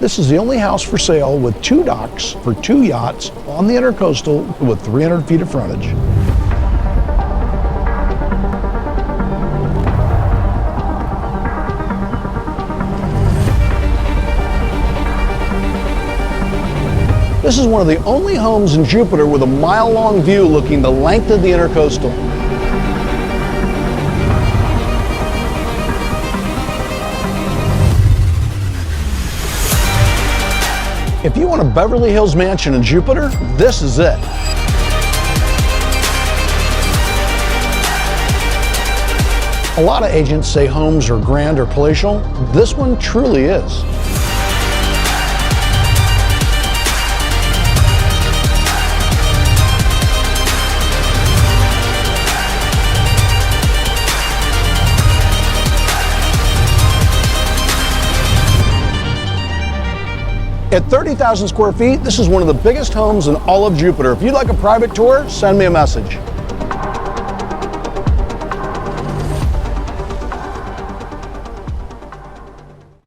This is the only house for sale with 2 docks for 2 yachts on the Intracoastal with 300 feet of frontage. This is one of the only homes in Jupiter with a mile-long view looking the length of the Intracoastal. If you want a Beverly Hills mansion in Jupiter, this is it. A lot of agents say homes are grand or palatial. This one truly is. At 30,000 square feet, this is one of the biggest homes in all of Jupiter. If you'd like a private tour, send me a message.